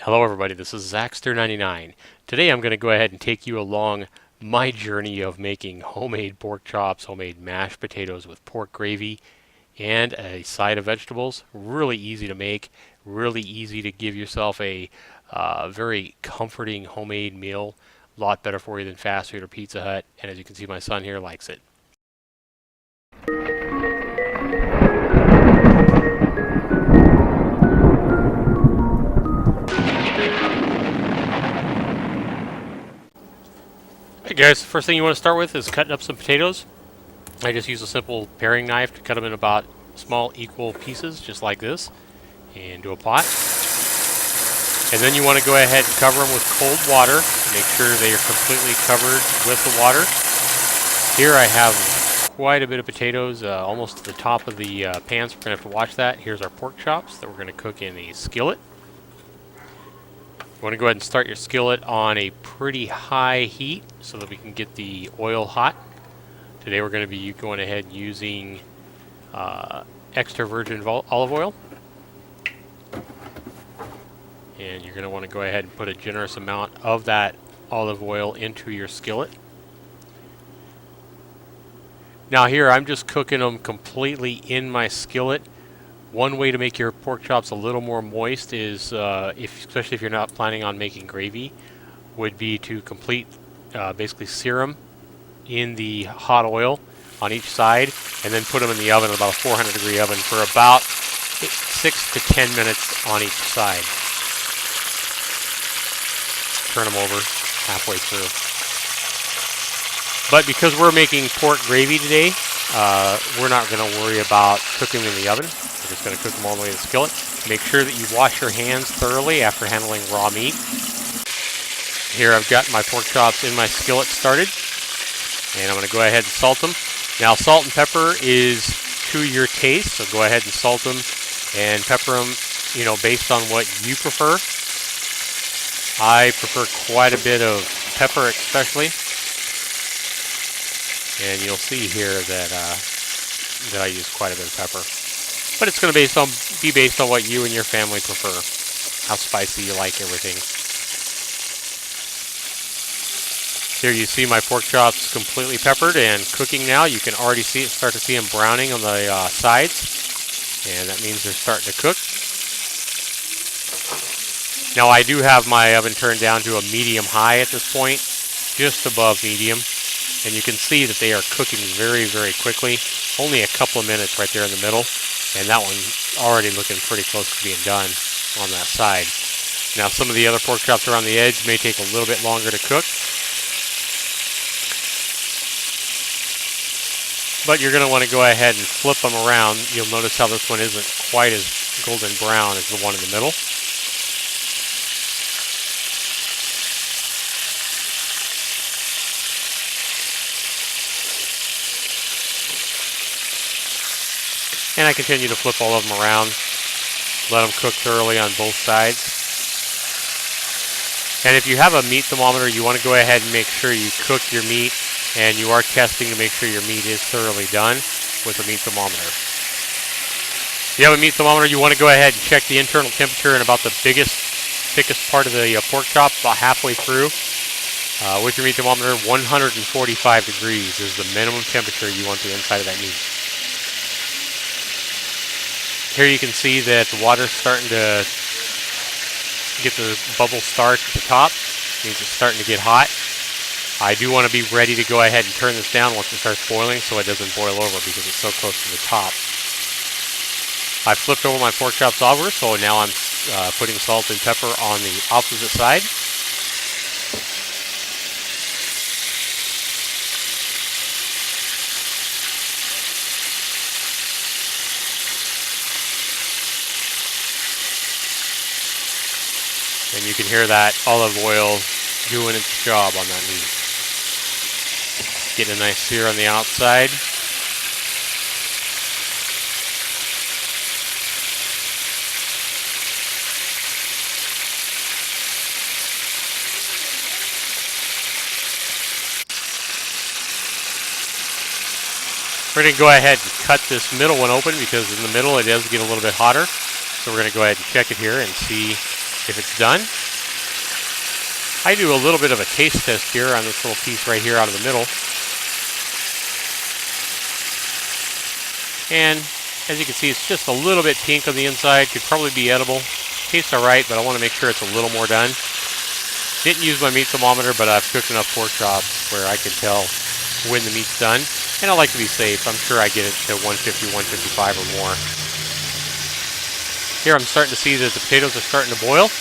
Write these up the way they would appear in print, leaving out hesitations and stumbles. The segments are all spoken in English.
Hello everybody, this is Zaxter99. Today I'm going to go ahead and take you along my journey of making homemade pork chops, homemade mashed potatoes with pork gravy, and a side of vegetables. Really easy to make, really easy to give yourself a very comforting homemade meal. A lot better for you than fast food or Pizza Hut, and as you can see my son here likes it. Hey guys, first thing you want to start with is cutting up some potatoes. I just use a simple paring knife to cut them in about small equal pieces, just like this, into a pot. And then you want to go ahead and cover them with cold water. Make sure they are completely covered with the water. Here I have quite a bit of potatoes, almost to the top of the pan, so we're going to have to watch that. Here's our pork chops that we're going to cook in a skillet. You want to go ahead and start your skillet on a pretty high heat so that we can get the oil hot. Today we're going to be going ahead and using extra virgin olive oil. And you're going to want to go ahead and put a generous amount of that olive oil into your skillet. Now here I'm just cooking them completely in my skillet. One way to make your pork chops a little more moist is, especially if you're not planning on making gravy, would be to basically sear them in the hot oil on each side, and then put them in the oven, about a 400-degree oven, for about 6 to 10 minutes on each side. Turn them over halfway through. But because we're making pork gravy today, we're not going to worry about cooking them in the oven. We're just going to cook them all the way in the skillet. Make sure that you wash your hands thoroughly after handling raw meat. Here I've got my pork chops in my skillet started, and I'm going to go ahead and salt them. Now salt and pepper is to your taste, so go ahead and salt them and pepper them, based on what you prefer. I prefer quite a bit of pepper especially. And you'll see here that I use quite a bit of pepper. But it's going to be based on what you and your family prefer, how spicy you like everything. Here you see my pork chops completely peppered and cooking now. You can already start to see them browning on the sides, and that means they're starting to cook. Now I do have my oven turned down to a medium-high at this point, just above medium. And you can see that they are cooking very, very quickly. Only a couple of minutes right there in the middle. And that one's already looking pretty close to being done on that side. Now some of the other pork chops around the edge may take a little bit longer to cook. But you're going to want to go ahead and flip them around. You'll notice how this one isn't quite as golden brown as the one in the middle. And I continue to flip all of them around, let them cook thoroughly on both sides. And if you have a meat thermometer, you want to go ahead and make sure you cook your meat, and you are testing to make sure your meat is thoroughly done with a meat thermometer. If you have a meat thermometer, you want to go ahead and check the internal temperature in about the thickest part of the pork chop, about halfway through. With your meat thermometer, 145 degrees is the minimum temperature you want the inside of that meat. Here you can see that the water's starting to get the bubble start at the top. It means it's starting to get hot. I do want to be ready to go ahead and turn this down once it starts boiling so it doesn't boil over because it's so close to the top. I flipped over my pork chops over, so now I'm putting salt and pepper on the opposite side. And you can hear that olive oil doing its job on that meat. Getting a nice sear on the outside. We're going to go ahead and cut this middle one open because in the middle it does get a little bit hotter. So we're going to go ahead and check it here and see if it's done. I do a little bit of a taste test here on this little piece right here out of the middle. And as you can see, it's just a little bit pink on the inside. Could probably be edible. Tastes alright, but I want to make sure it's a little more done. Didn't use my meat thermometer, but I've cooked enough pork chops where I can tell when the meat's done. And I like to be safe. I'm sure I get it to 150, 155 or more. Here I'm starting to see that the potatoes are starting to boil,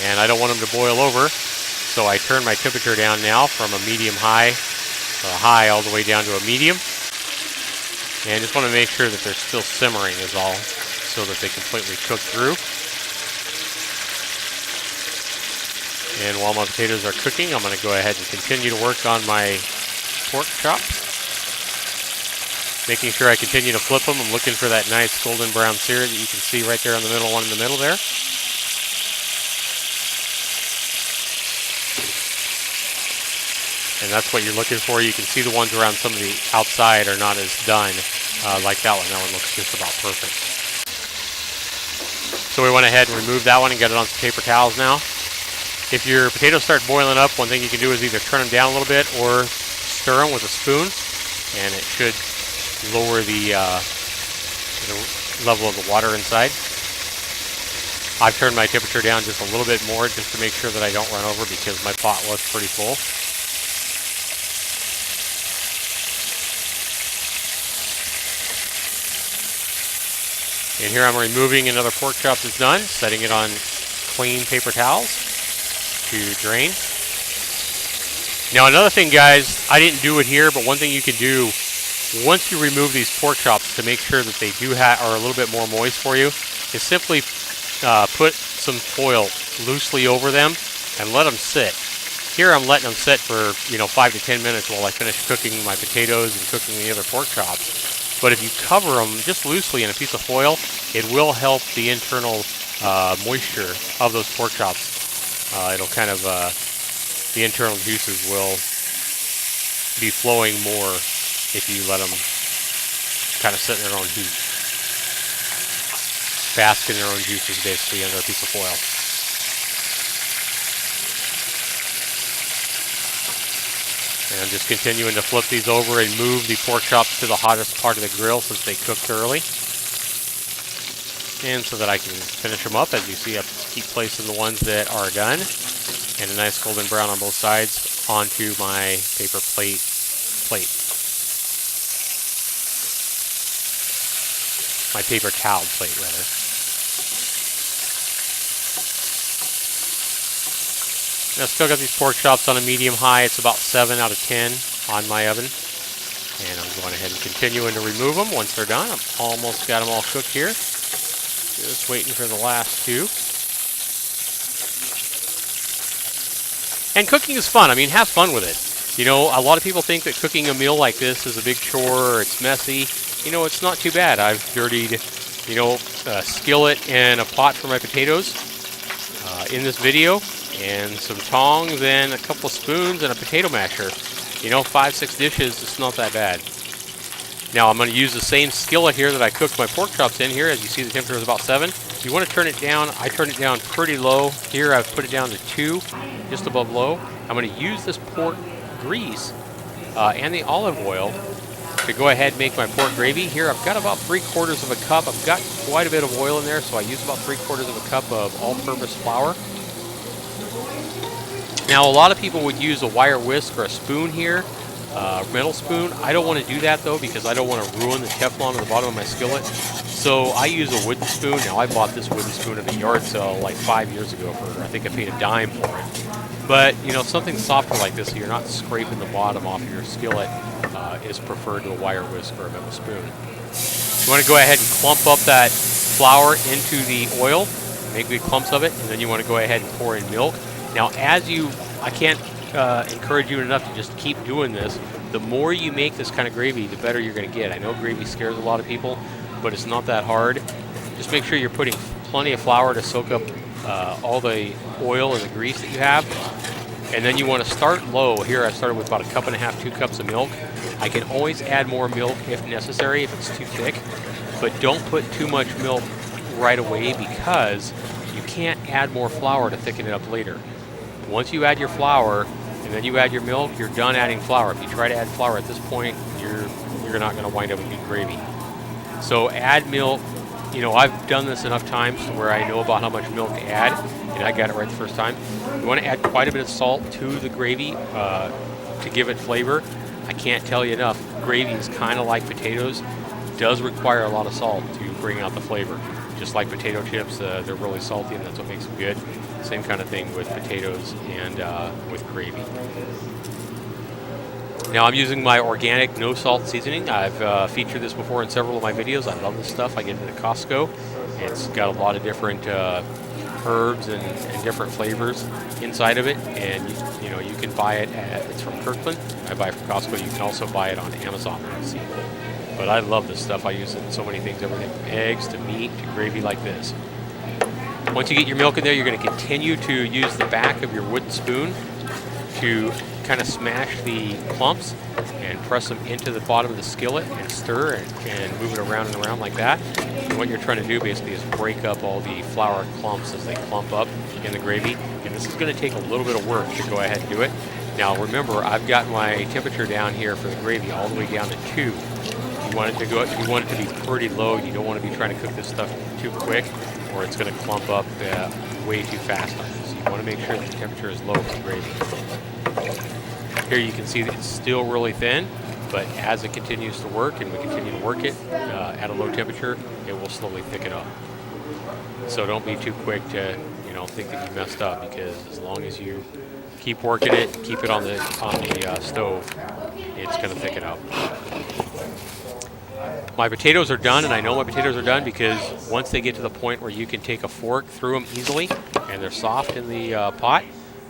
and I don't want them to boil over. So I turn my temperature down now from a medium high, high all the way down to a medium. And I just want to make sure that they're still simmering is all, so that they completely cook through. And while my potatoes are cooking, I'm going to go ahead and continue to work on my pork chops. Making sure I continue to flip them. I'm looking for that nice golden brown sear that you can see right there on the middle one in the middle there. And that's what you're looking for. You can see the ones around some of the outside are not as done like that one. That one looks just about perfect. So we went ahead and removed that one and got it on some paper towels now. If your potatoes start boiling up, one thing you can do is either turn them down a little bit or stir them with a spoon, and it should lower the level of the water inside. I've turned my temperature down just a little bit more just to make sure that I don't run over because my pot was pretty full. And here I'm removing another pork chop that's done, setting it on clean paper towels to drain. Now another thing, guys, I didn't do it here, but one thing you can do once you remove these pork chops to make sure that they are a little bit more moist for you is simply put some foil loosely over them and let them sit. Here I'm letting them sit for 5 to 10 minutes while I finish cooking my potatoes and cooking the other pork chops. But if you cover them just loosely in a piece of foil, it will help the internal moisture of those pork chops. It'll kind of, the internal juices will be flowing more if you let them kind of sit in their own heat. Bask in their own juices basically under a piece of foil. And I'm just continuing to flip these over and move the pork chops to the hottest part of the grill since they cook thoroughly. And so that I can finish them up. As you see, I keep placing the ones that are done and a nice golden brown on both sides onto my paper plate. My paper towel plate, rather. And I've still got these pork chops on a medium high. It's about 7 out of 10 on my oven. And I'm going ahead and continuing to remove them once they're done. I've almost got them all cooked here. Just waiting for the last two. And cooking is fun. I mean, have fun with it. You know, a lot of people think that cooking a meal like this is a big chore or it's messy. You know, it's not too bad. I've dirtied, a skillet and a pot for my potatoes in this video, and some tongs and a couple spoons and a potato masher. 5, 6 dishes, it's not that bad. Now I'm going to use the same skillet here that I cooked my pork chops in here. As you see, the temperature is about 7. You want to turn it down. I turn it down pretty low. Here I've put it down to 2, just above low. I'm going to use this pork grease and the olive oil to go ahead and make my pork gravy. Here I've got about 3/4 of a cup. I've got quite a bit of oil in there, so I use about 3/4 of a cup of all-purpose flour. Now a lot of people would use a wire whisk or a spoon here, metal spoon. I don't want to do that though because I don't want to ruin the Teflon on the bottom of my skillet. So I use a wooden spoon. Now I bought this wooden spoon at a yard sale like 5 years ago for, I think I paid a dime for it. But something softer like this so you're not scraping the bottom off of your skillet is preferred to a wire whisk or a metal spoon. You want to go ahead and clump up that flour into the oil, make big clumps of it, and then you want to go ahead and pour in milk. Now I can't encourage you enough to just keep doing this. The more you make this kind of gravy, the better you're going to get. I know gravy scares a lot of people, but it's not that hard. Just make sure you're putting plenty of flour to soak up all the oil and the grease that you have. And then you want to start low. Here I've started with about 1.5 cups, 2 cups of milk. I can always add more milk if necessary, if it's too thick. But don't put too much milk right away because you can't add more flour to thicken it up later. Once you add your flour and then you add your milk, you're done adding flour. If you try to add flour at this point, you're not going to wind up with good gravy. So add milk. You know, I've done this enough times to where I know about how much milk to add, and I got it right the first time. You want to add quite a bit of salt to the gravy to give it flavor. I can't tell you enough. Gravy is kind of like potatoes. It does require a lot of salt to bring out the flavor. Just like potato chips, they're really salty, and that's what makes them good. Same kind of thing with potatoes and with gravy. Now I'm using my organic no salt seasoning. I've featured this before in several of my videos. I love this stuff. I get it at Costco. It's got a lot of different herbs and different flavors inside of it, and you know you can buy it it's from Kirkland. I buy it from Costco. You can also buy it on Amazon. But I love this stuff. I use it in so many things, everything from eggs to meat to gravy like this. Once you get your milk in there, you're going to continue to use the back of your wooden spoon to kind of smash the clumps and press them into the bottom of the skillet and stir and move it around and around like that. And what you're trying to do basically is break up all the flour clumps as they clump up in the gravy. And this is going to take a little bit of work to go ahead and do it. Now remember, I've got my temperature down here for the gravy all the way down to 2. You want it to be pretty low. You don't want to be trying to cook this stuff too quick, or it's going to clump up way too fast on you. So you want to make sure that the temperature is low for the gravy. Here you can see that it's still really thin, but as it continues to work and we continue to work it at a low temperature, it will slowly thicken up. So don't be too quick to think that you messed up, because as long as you keep working it, keep it on the stove, it's going to thicken up. My potatoes are done, and I know my potatoes are done because once they get to the point where you can take a fork through them easily and they're soft in the pot,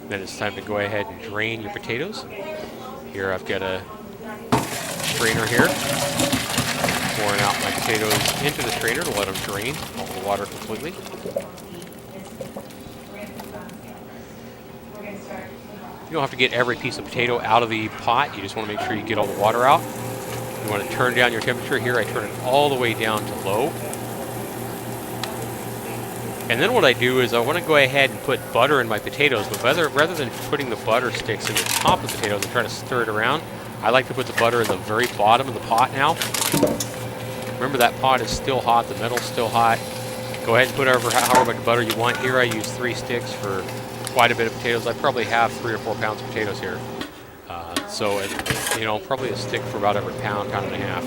then it's time to go ahead and drain your potatoes. Here I've got a strainer here, pouring out my potatoes into the strainer to let them drain all the water completely. You don't have to get every piece of potato out of the pot. You just want to make sure you get all the water out. You want to turn down your temperature. Here I turn it all the way down to low. And then what I do is I want to go ahead and put butter in my potatoes, but rather than putting the butter sticks in the top of the potatoes and trying to stir it around, I like to put the butter in the very bottom of the pot now. Remember, that pot is still hot, the metal's still hot. Go ahead and put however much butter you want. Here I use 3 sticks for quite a bit of potatoes. I probably have 3 or 4 pounds of potatoes here. Probably a stick for about every pound and a half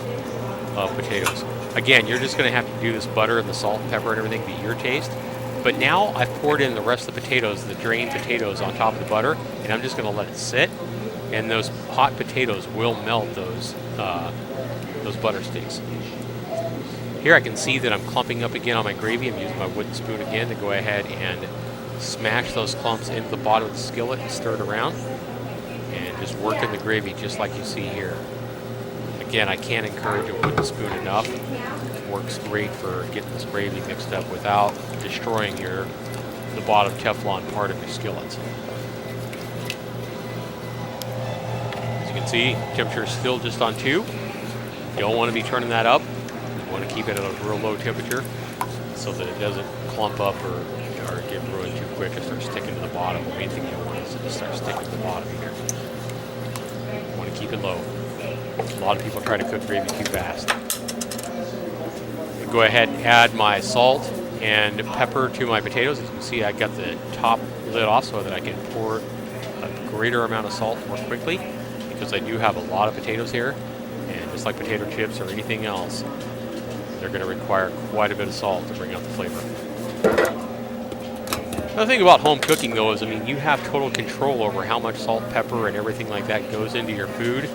of potatoes. Again, you're just going to have to do this butter and the salt and pepper and everything to your taste. But now I've poured in the rest of the potatoes, the drained potatoes, on top of the butter, and I'm just going to let it sit. And those hot potatoes will melt those butter sticks. Here I can see that I'm clumping up again on my gravy. I'm using my wooden spoon again to go ahead and smash those clumps into the bottom of the skillet and stir it around. And just work in the gravy just like you see here. Again, I can't encourage a wooden spoon enough. It works great for getting this gravy mixed up without destroying the bottom Teflon part of your skillets. As you can see, temperature is still just on 2. You don't want to be turning that up. You want to keep it at a real low temperature so that it doesn't clump up or get ruined too quick and start sticking to the bottom. The main thing you don't want is to start sticking to the bottom here. You want to keep it low. A lot of people try to cook gravy too fast. I'll go ahead and add my salt and pepper to my potatoes. As you can see, I got the top lid off so that I can pour a greater amount of salt more quickly, because I do have a lot of potatoes here, and just like potato chips or anything else, they're going to require quite a bit of salt to bring out the flavor. Another thing about home cooking, though, is you have total control over how much salt, pepper, and everything like that goes into your food.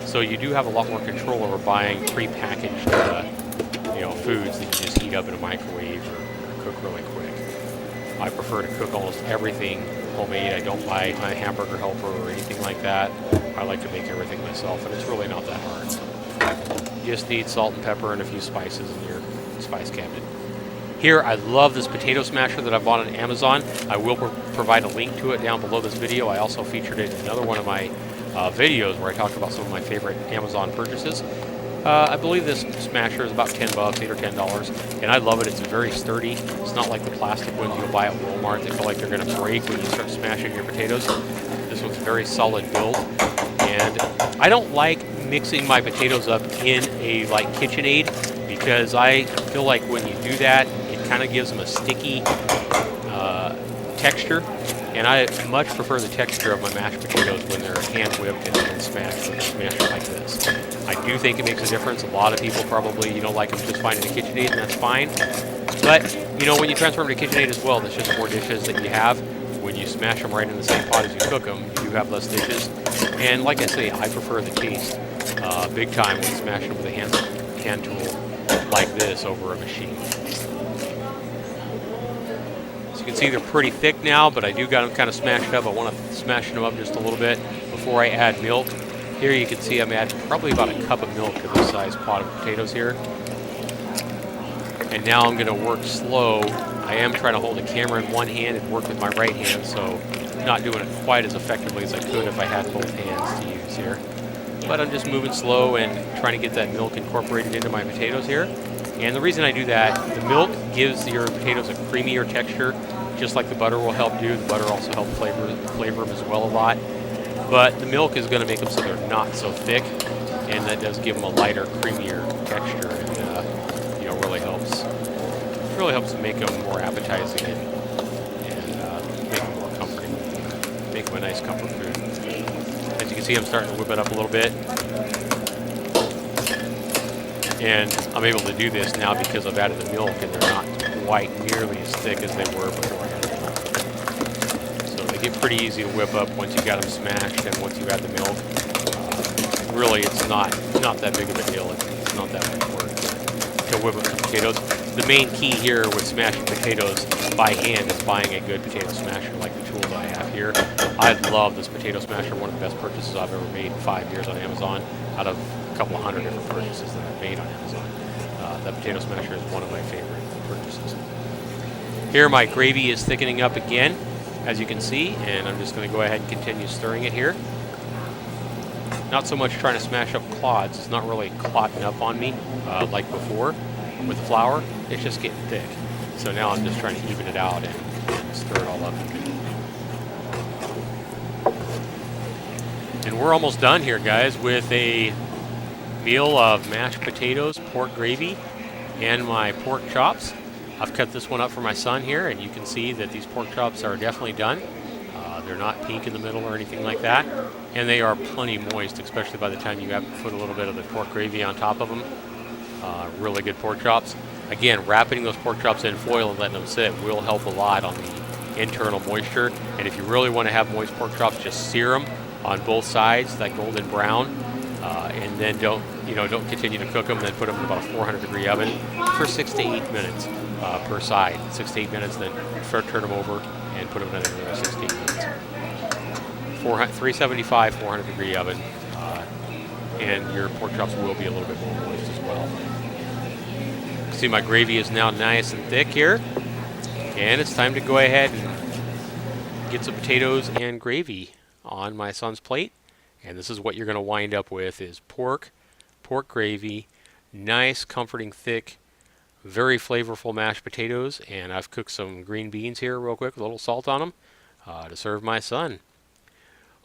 So you do have a lot more control over buying pre-packaged, foods that you just heat up in a microwave or cook really quick. I prefer to cook almost everything homemade. I don't buy my hamburger helper or anything like that. I like to make everything myself, and it's really not that hard. You just need salt and pepper and a few spices in your spice cabinet. Here, I love this potato smasher that I bought on Amazon. I will provide a link to it down below this video. I also featured it in another one of my videos where I talk about some of my favorite Amazon purchases. I believe this smasher is about 10 bucks, $8 or $10, and I love it. It's very sturdy. It's not like the plastic ones you'll buy at Walmart. They feel like they're going to break when you start smashing your potatoes. This one's a very solid build, and I don't like mixing my potatoes up in a like KitchenAid because I feel like when you do that, it kind of gives them a sticky texture, and I much prefer the texture of my mashed potatoes when they're hand whipped and smashed with a smasher like this. I do think it makes a difference. A lot of people probably like them just fine in a KitchenAid, and that's fine. But when you transfer them to KitchenAid as well, there's just more dishes that you have. When you smash them right in the same pot as you cook them, you do have less dishes. And like I say, I prefer the taste big time when smashing them with a hand tool like this over a machine. You can see they're pretty thick now, but I do got them kind of smashed up. I want to smash them up just a little bit before I add milk. Here you can see I'm adding probably about a cup of milk to this size pot of potatoes here. And now I'm going to work slow. I am trying to hold the camera in one hand and work with my right hand, so I'm not doing it quite as effectively as I could if I had both hands to use here. But I'm just moving slow and trying to get that milk incorporated into my potatoes here. And the reason I do that, the milk gives your potatoes a creamier texture, just like the butter will help do. The butter also helps flavor them as well a lot. But the milk is going to make them so they're not so thick, and that does give them a lighter, creamier texture, and really helps make them more appetizing and make them more comforting, make them a nice comfort food. As you can see, I'm starting to whip it up a little bit. And I'm able to do this now because I've added the milk and they're not quite nearly as thick as they were before I added the milk. So they get pretty easy to whip up once you've got them smashed and once you add the milk. Really, it's not that big of a deal. It's not that much work to whip up the potatoes. The main key here with smashing potatoes by hand is buying a good potato smasher like the tools I have here. I love this potato smasher, one of the best purchases I've ever made in 5 years on Amazon, out of a couple of hundred different purchases that I've made on Amazon. That potato smasher is one of my favorite purchases. Here my gravy is thickening up again, as you can see, and I'm just going to go ahead and continue stirring it here. Not so much trying to smash up clods. It's not really clotting up on me like before with the flour. It's just getting thick. So now I'm just trying to even it out and stir it all up. And we're almost done here, guys, with a meal of mashed potatoes, pork gravy, and my pork chops. I've cut this one up for my son here, and you can see that these pork chops are definitely done. They're not pink in the middle or anything like that, and they are plenty moist, especially by the time you have to put a little bit of the pork gravy on top of them. Really good pork chops. Again, wrapping those pork chops in foil and letting them sit will help a lot on the internal moisture. And if you really want to have moist pork chops, just sear them on both sides, that golden brown, and then don't continue to cook them. Then put them in about a 400-degree oven for 6 to 8 minutes per side. 6 to 8 minutes, then turn them over and put them in another 6 to 8 minutes. 375, 400-degree oven, and your pork chops will be a little bit more moist as well. See, my gravy is now nice and thick here, and it's time to go ahead and get some potatoes and gravy on my son's plate. And this is what you're going to wind up with: is pork gravy, nice, comforting, thick, very flavorful mashed potatoes, and I've cooked some green beans here real quick with a little salt on them to serve my son.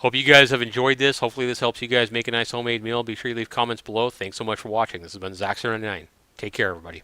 Hope you guys have enjoyed this. Hopefully this helps you guys make a nice homemade meal. Be sure you leave comments below. Thanks so much for watching. This has been Zaxxer99. Take care, everybody.